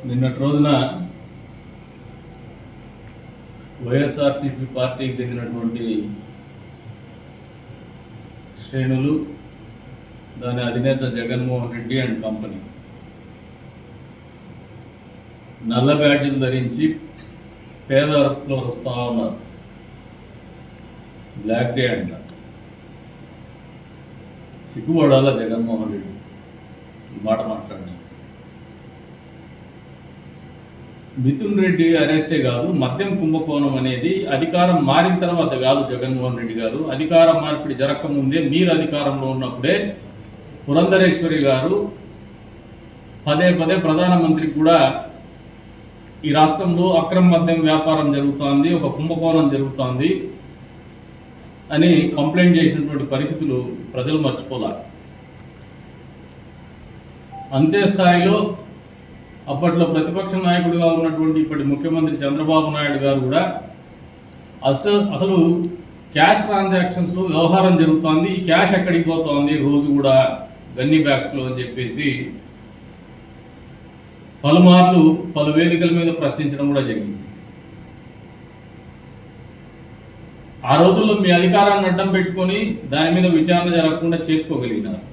నిన్నటి రోజున వైఎస్ఆర్సీపీ పార్టీకి చెందినటువంటి శ్రేణులు, దాని అధినేత జగన్మోహన్ రెడ్డి అండ్ కంపెనీ నల్ల బ్యాడ్జీలు ధరించి పేదవర్గంలో వస్తూ ఉన్నారు. బ్లాక్ డే అంట. సిగ్గుపడాల జగన్మోహన్ రెడ్డి మాట మాట్లాడి. మిథున్ రెడ్డి అరెస్టే కాదు, మద్యం కుంభకోణం అనేది అధికారం మారిన తర్వాత కాదు. జగన్మోహన్ రెడ్డి గారు అధికారం మార్పిడి జరగకముందే, మీరు అధికారంలో ఉన్నప్పుడే పురంధరేశ్వరి గారు పదే పదే ప్రధానమంత్రికి కూడా ఈ రాష్ట్రంలో అక్రమ మద్యం వ్యాపారం జరుగుతోంది, ఒక కుంభకోణం జరుగుతోంది అని కంప్లైంట్ చేసినటువంటి పరిస్థితులు ప్రజలు మర్చిపోలే. అంతే స్థాయిలో అప్పట్లో ప్రతిపక్ష నాయకుడిగా ఉన్నటువంటి ఇప్పటి ముఖ్యమంత్రి చంద్రబాబు నాయుడు గారు కూడా అసలు క్యాష్ ట్రాన్సాక్షన్స్లో వ్యవహారం జరుగుతోంది, ఈ క్యాష్ ఎక్కడికి పోతోంది రోజు కూడా గన్నీ బ్యాగ్స్లో అని చెప్పేసి పలుమార్లు పలు వేదికల మీద ప్రశ్నించడం కూడా జరిగింది. ఆ రోజుల్లో మీ అధికారాన్ని అడ్డం పెట్టుకొని దాని మీద విచారణ జరగకుండా చేసుకోగలిగినారు.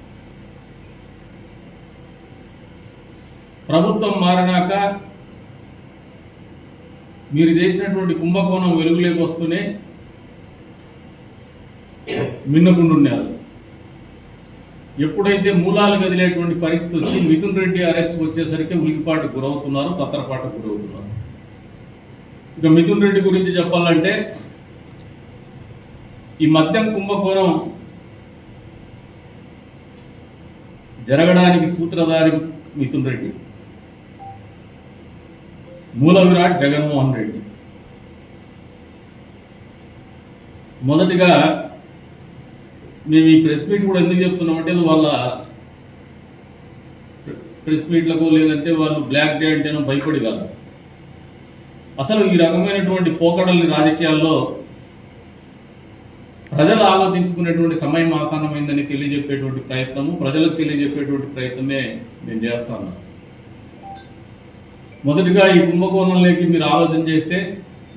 ప్రభుత్వం మారినాక మీరు చేసినటువంటి కుంభకోణం వెలుగులోకి వస్తూనే మిన్నకుండున్నారు. ఎప్పుడైతే మూలాలు కదిలేటువంటి పరిస్థితి వచ్చి మిథున్ రెడ్డి అరెస్ట్కి వచ్చేసరికి ఉలికిపాటుకు గురవుతున్నారు, తత్తరపాటుకు గురవుతున్నారు. ఇక మిథున్ రెడ్డి గురించి చెప్పాలంటే, ఈ మద్యం కుంభకోణం జరగడానికి సూత్రధారి మిథున్ రెడ్డి, మూల విరాట్ జగన్మోహన్ రెడ్డి. మొదటిగా మేము ఈ ప్రెస్ మీట్ కూడా ఎందుకు చెప్తున్నామంటే, వాళ్ళ ప్రెస్ మీట్లకు లేదంటే వాళ్ళు బ్లాక్ డే అంటేనో భయపడి కాదు. అసలు ఈ రకమైనటువంటి పోకడల్ని రాజకీయాల్లో ప్రజలు ఆలోచించుకునేటువంటి సమయం ఆసన్నమైందని తెలియజెప్పేటువంటి ప్రయత్నము, ప్రజలకు తెలియజెప్పేటువంటి ప్రయత్నమే నేను చేస్తాను. మొదటిగా ఈ కుంభకోణంలోకి మీరు ఆలోచన చేస్తే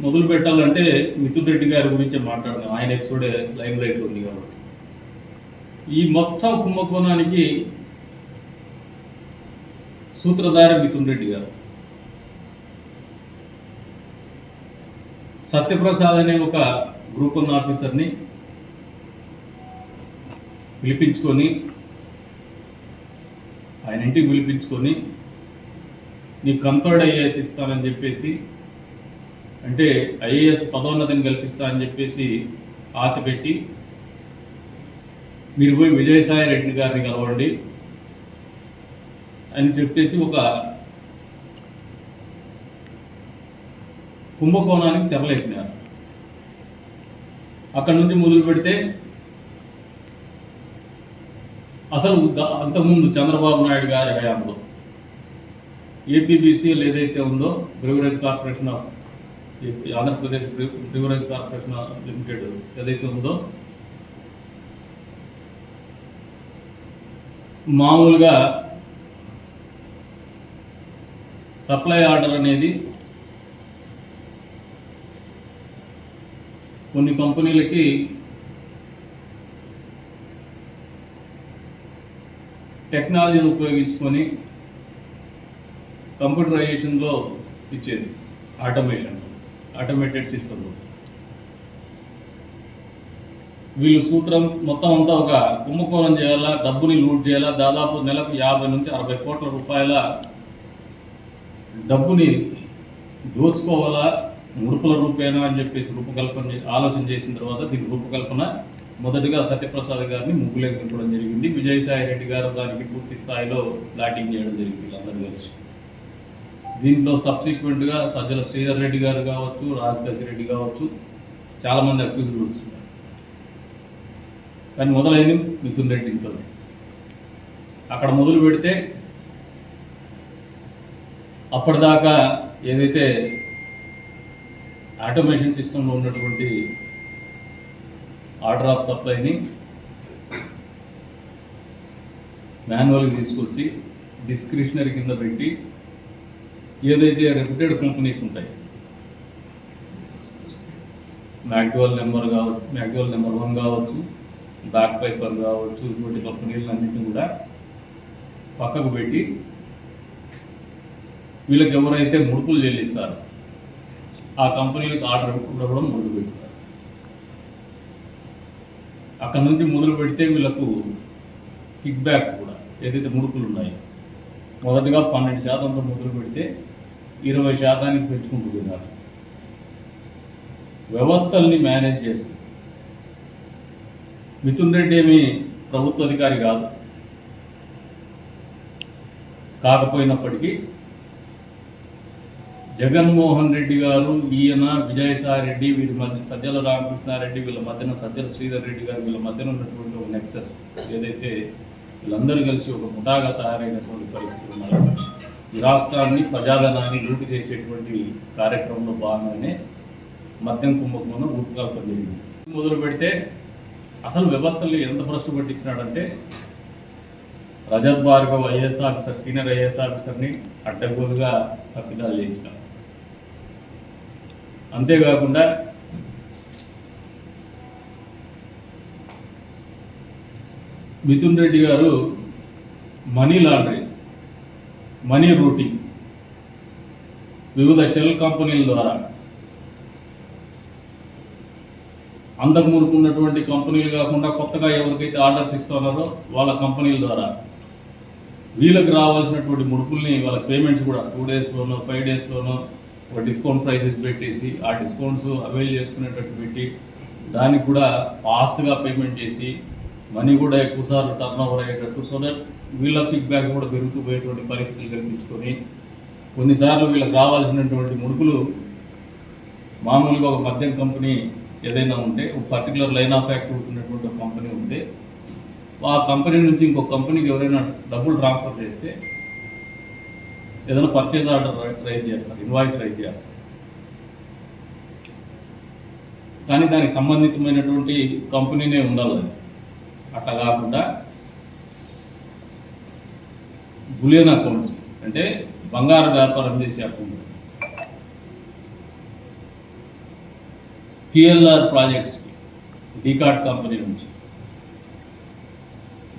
మొదలు పెట్టాలంటే మిథున్ రెడ్డి గారి గురించే మాట్లాడదాం. ఆయన ఎపిసోడే లైమ్ లైట్లో ఉంది కాబట్టి. ఈ మొత్తం కుంభకోణానికి సూత్రధారి మిథున్ రెడ్డి గారు. సత్యప్రసాద్ అనే ఒక గ్రూప్ 1 ఆఫీసర్ని పిలిపించుకొని, ఆయన ఇంటికి పిలిపించుకొని నీకు కన్ఫర్డ్ ఐఏఎస్ ఇస్తానని చెప్పేసి, అంటే ఐఏఎస్ పదోన్నతిని కల్పిస్తా అని చెప్పేసి ఆశ పెట్టి, మీరు పోయి విజయసాయి రెడ్డి గారిని కలవండి అని చెప్పేసి ఒక కుంభకోణానికి తెరలేపినారు. అక్కడి నుంచి మొదలు పెడితే అసలు అంతకుముందు చంద్రబాబు నాయుడు గారి హయాంలో ఏపీబీసీఎల్ ఏదైతే ఉందో, beverage corporation of Andhra Pradesh beverage corporation limited ఏదైతే ఉందో, మామూలుగా సప్లై ఆర్డర్ అనేది కొన్ని కంపెనీలకి టెక్నాలజీని ఉపయోగించుకొని కంప్యూటరైజేషన్లో ఇచ్చేది, ఆటోమేటెడ్ సిస్టంలో. వీళ్ళు సూత్రం మొత్తం అంతా ఒక కుంభకోణం చేయాలా, డబ్బుని లూట్ చేయాలా, దాదాపు నెలకు 50 నుంచి 60 కోట్ల రూపాయల డబ్బుని దోచుకోవాలా ముడుపుల రూపేనా అని చెప్పేసి ఆలోచన చేసిన తర్వాత దీని రూపకల్పన మొదటిగా సత్యప్రసాద్ గారిని ముగ్గులేకి దింపడం జరిగింది. విజయసాయి రెడ్డి గారు దానికి పూర్తి స్థాయిలో బ్లాటింగ్ చేయడం జరిగింది వీళ్ళందరూ కలిసి. దీంట్లో సబ్సిక్వెంట్గా సజ్జల శ్రీధర్ రెడ్డి గారు కావచ్చు, రాజశేఖర్ రెడ్డి కావచ్చు, చాలామంది అక్యూజ్డ్ వస్తున్నారు. కానీ మొదలైంది మిథున్ రెడ్డి ఇంట్లో. అక్కడ మొదలు పెడితే అప్పటిదాకా ఏదైతే ఆటోమేషన్ సిస్టంలో ఉన్నటువంటి ఆర్డర్ ఆఫ్ సప్లైని మాన్యువల్కి తీసుకొచ్చి డిస్క్రిషనరీ కింద పెట్టి ఏదైతే రెప్యూటెడ్ కంపెనీస్ ఉంటాయి, మ్యాక్డోవల్ నెంబర్ 1 కావచ్చు, బ్యాక్ పైపర్ కావచ్చు, ఇటువంటి కంపెనీలన్నింటినీ కూడా పక్కకు పెట్టి వీళ్ళకి ఎవరైతే ముడుపులు చెల్లిస్తారో ఆ కంపెనీలకు ఆర్డర్ కూడా మొదలు పెడతారు. అక్కడ నుంచి మొదలు పెడితే వీళ్ళకు కిక్ బ్యాక్స్ కూడా ఏదైతే ముడుపులు ఉన్నాయో మొదటిగా 12%తో మొదలు పెడితే 20% పెంచుకుంటూ పోయినారు. వ్యవస్థల్ని మేనేజ్ చేస్తూ మిథున్ రెడ్డి ఏమి ప్రభుత్వ అధికారి కాదు, కాకపోయినప్పటికీ జగన్మోహన్ రెడ్డి గారు, ఈయన విజయసాయి రెడ్డి, వీరి మధ్య సజ్జల రామకృష్ణారెడ్డి, వీళ్ళ మధ్యన సజ్జల శ్రీధర్ రెడ్డి గారు, వీళ్ళ మధ్యన ఉన్నటువంటి ఒక నెక్సెస్ ఏదైతే వీళ్ళందరూ కలిసి ఒక ముఠాగా తయారైనటువంటి పరిస్థితులు ఉన్నాయి. ఈ రాష్ట్రాన్ని ప్రజాధనాన్ని లూటు చేసేటువంటి కార్యక్రమంలో భాగంగానే మద్యం కుంభకోణం రూపకల్పన జరిగింది. మొదలు పెడితే అసలు వ్యవస్థలు ఎంత భ్రష్టు పట్టించినాడంటే Rajat Bhargav IAS officer, senior IAS ఆఫీసర్ని అడ్డగోలుగా తప్పిదాలు చేయించినారు. అంతేకాకుండా మిథున్ రెడ్డి గారు మనీ లాండరింగ్, మనీ రూటింగ్ వివిధ షెల్ కంపెనీల ద్వారా అంతకు మునుపు ఉన్నటువంటి కంపెనీలు కాకుండా కొత్తగా ఎవరికైతే ఆర్డర్స్ ఇస్తున్నారో వాళ్ళ కంపెనీల ద్వారా వీళ్ళకి రావాల్సినటువంటి ముడుపుల్ని వాళ్ళ పేమెంట్స్ కూడా 2 డేస్లోనో 5 డేస్లోనో ఒక డిస్కౌంట్ ప్రైసెస్ పెట్టేసి ఆ డిస్కౌంట్స్ అవైల్ చేసుకునేటట్టు పెట్టి దానికి కూడా ఫాస్ట్గా పేమెంట్ చేసి మనీ కూడా ఎక్కువసార్లు టర్న్ ఓవర్ అయ్యేటట్టు, సో దట్ వీళ్ళ కిక్ బ్యాక్స్ కూడా పెరుగుతూ పోయేటువంటి పరిస్థితులు కల్పించుకొని కొన్నిసార్లు వీళ్ళకి రావాల్సినటువంటి ముడుపులు మామూలుగా ఒక మద్యం కంపెనీ ఏదైనా ఉంటే ఒక పర్టికులర్ లైన్ ఆఫ్ యాక్టివిటీ ఉన్నటువంటి ఒక కంపెనీ ఉంటే ఆ కంపెనీ నుంచి ఇంకొక కంపెనీకి ఎవరైనా డబ్బులు ట్రాన్స్ఫర్ చేస్తే ఏదైనా పర్చేజ్ ఆర్డర్ రైజ్ చేస్తారు, ఇన్వాయిస్ రైజ్ చేస్తారు. కానీ దానికి సంబంధితమైనటువంటి కంపెనీనే ఉండాలి. అట్లా కాకుండా బులియన్ అకౌంట్స్ అంటే బంగారు వ్యాపారం చేసే అకౌంట్, పిఎల్ఆర్ ప్రాజెక్ట్స్కి డీకాట్ కంపెనీ నుంచి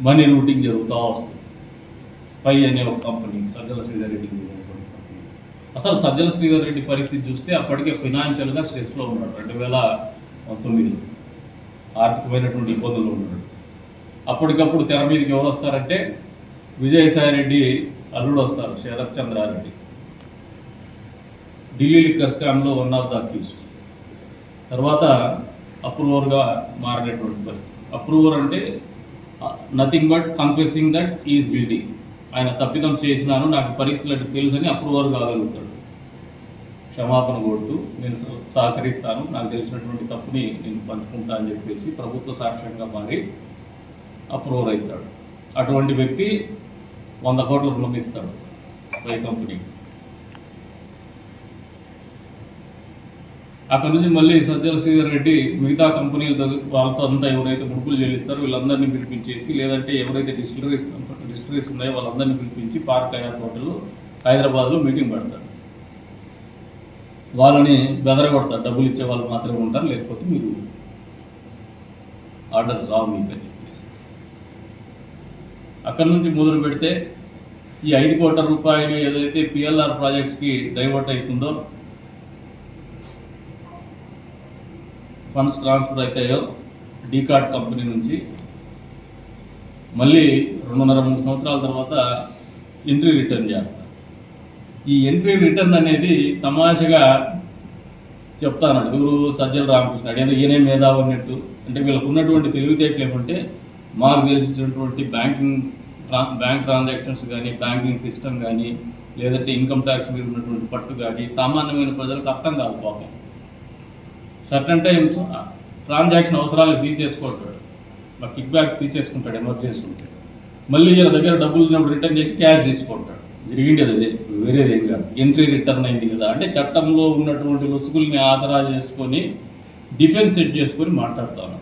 మనీ రూటింగ్ జరుగుతూ వస్తుంది. స్పై అనే ఒక కంపెనీ సజ్జల శ్రీధర్ రెడ్డికి చెందినటువంటి కంపెనీ. అసలు సజ్జల శ్రీధర్ రెడ్డి పరిస్థితి చూస్తే అప్పటికే ఫైనాన్షియల్గా స్ట్రెస్లో ఉన్నాడు. 2019 ఆర్థికమైనటువంటి ఇబ్బందులు ఉన్నాడు. అప్పటికప్పుడు తెర మీదకి ఎవరు వస్తారంటే విజయసాయి రెడ్డి అల్లుడు వస్తారు, శరత్ చంద్రారెడ్డి, ఢిల్లీ లిక్కర్ స్కామ్లో 1 ఆఫ్ ద అక్యూజ్డ్. తర్వాత అప్రూవర్గా మారినటువంటి పరిస్థితి. అప్రూవర్ అంటే nothing but confessing that is guilty. ఆయన తప్పిదం చేసినాను, నాకు పరిస్థితులు తెలుసు అని అప్రూవర్ కాగలుగుతాడు. క్షమాపణ కోరుతూ నేను సహకరిస్తాను, నాకు తెలిసినటువంటి తప్పుని నేను పంచుకుంటా అని చెప్పేసి ప్రభుత్వ సాక్ష్యంగా మారి అప్రూవర్ అవుతాడు. అటువంటి వ్యక్తి 100 కోట్ల రుణం ఇస్తాడు స్పై కంపెనీకి. అక్కడ నుంచి మళ్ళీ సజ్జల శ్రీధర్ రెడ్డి మిగతా కంపెనీలతో వాళ్ళతో అంతా ఎవరైతే ముడుపులు చెల్లిస్తారో వీళ్ళందరినీ పిలిపించేసి, లేదంటే ఎవరైతే డిస్టిలరీస్ ఉన్నాయో వాళ్ళందరినీ పిలిపించి పార్క్ హయాత్ హోటల్ హైదరాబాద్లో మీటింగ్ పెడతారు. వాళ్ళని బెదరగొడతారు, డబ్బులు ఇచ్చే వాళ్ళు మాత్రమే ఉంటారు, లేకపోతే మీరు ఆర్డర్స్ రావు మీకు అని చెప్పేసి. అక్కడ నుంచి మొదలు పెడితే ఈ 5 కోట్ల రూపాయలు ఏదైతే పిఎల్ఆర్ ప్రాజెక్ట్స్కి డైవర్ట్ అవుతుందో, ఫండ్స్ ట్రాన్స్ఫర్ అవుతాయో డీకాట్ కంపెనీ నుంచి మళ్ళీ 2.5-3 సంవత్సరాల తర్వాత ఎంట్రీ రిటర్న్ చేస్తారు. ఈ ఎంట్రీ రిటర్న్ అనేది తమాషగా చెప్తాను, ఎవరు సజ్జల రామకృష్ణ అడిగిన ఈయనే మేధావి అన్నట్టు. అంటే వీళ్ళకు ఉన్నటువంటి తెలివితేటలు ఏమంటే మాకు తెలిసినటువంటి బ్యాంక్ ట్రాన్సాక్షన్స్ కానీ, బ్యాంకింగ్ సిస్టమ్ కానీ, లేదంటే ఇన్కమ్ ట్యాక్స్ మీద ఉన్నటువంటి పట్టు కానీ సామాన్యమైన ప్రజలకు అర్థం కాదు. పాపం సర్టన్ టైమ్స్ ట్రాన్సాక్షన్ అవసరాలకు తీసేసుకుంటాడు, మా కిక్ బ్యాక్స్ తీసేసుకుంటాడు ఎమర్జెన్సీ ఉంటే. మళ్ళీ వీళ్ళ దగ్గర డబ్బులు ఉన్నప్పుడు రిటర్న్ చేసి క్యాష్ తీసుకుంటాడు. జరిగిండేది అదే, వేరేదేం కాదు. ఎంట్రీ రిటర్న్ అయింది కదా అంటే చట్టంలో ఉన్నటువంటి లొసుగుల్ని ఆసరా చేసుకొని డిఫెన్స్ సెట్ చేసుకొని మాట్లాడతాను.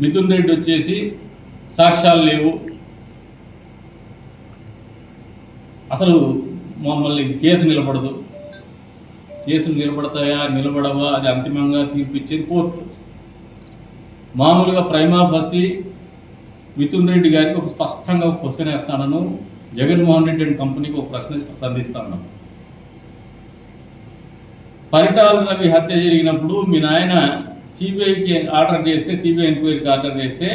మిథున్ రెడ్డి వచ్చేసి సాక్ష్యాలు లేవు, అసలు మమ్మల్ని కేసు నిలబడదు, కేసులు నిలబడతాయా నిలబడవా అది అంతిమంగా తీర్పిచ్చేది కోర్టు. మామూలుగా ప్రైమా ఫసి మిథున్ రెడ్డి గారికి ఒక స్పష్టంగా ఒక క్వశ్చన్ వేస్తాను, జగన్మోహన్ రెడ్డి అండ్ కంపెనీకి ఒక ప్రశ్న సంధిస్తాను. పరిటాల రవి హత్య జరిగినప్పుడు మీ నాయన సిబిఐకి ఆర్డర్ చేస్తే, సిబిఐ ఎంక్వైరీకి ఆర్డర్ చేస్తే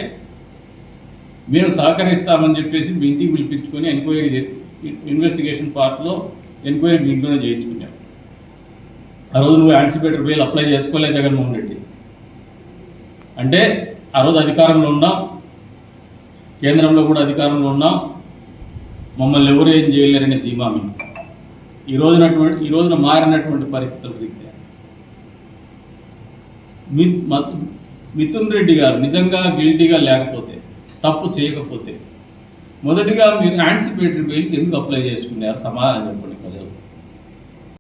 మేము సహకరిస్తామని చెప్పేసి మీ ఇంటికి పిలిపించుకొని ఎంక్వైరీ ఇన్వెస్టిగేషన్ పార్ట్లో ఎంక్వైరీ మీ ఇంట్లోనే చేయించుకున్నాం. ఆ రోజు నువ్వు యాంటిసిపేటరీ బెయిల్ అప్లై చేసుకోలే జగన్మోహన్ రెడ్డి. అంటే ఆ రోజు అధికారంలో ఉన్నాం, కేంద్రంలో కూడా అధికారంలో ఉన్నాం, మమ్మల్ని ఎవరు ఏం చేయలేరనే ధీమా మీకు. ఈ రోజున మారినటువంటి పరిస్థితుల రీత్యా మిథున్ రెడ్డి గారు నిజంగా గిల్టీగా లేకపోతే, తప్పు చేయకపోతే, మొదటిగా మీరు యాంటిసిపేటరీ బెయిల్కి ఎందుకు అప్లై చేసుకున్నారు? సమాధానం చెప్పండి ప్రజలు.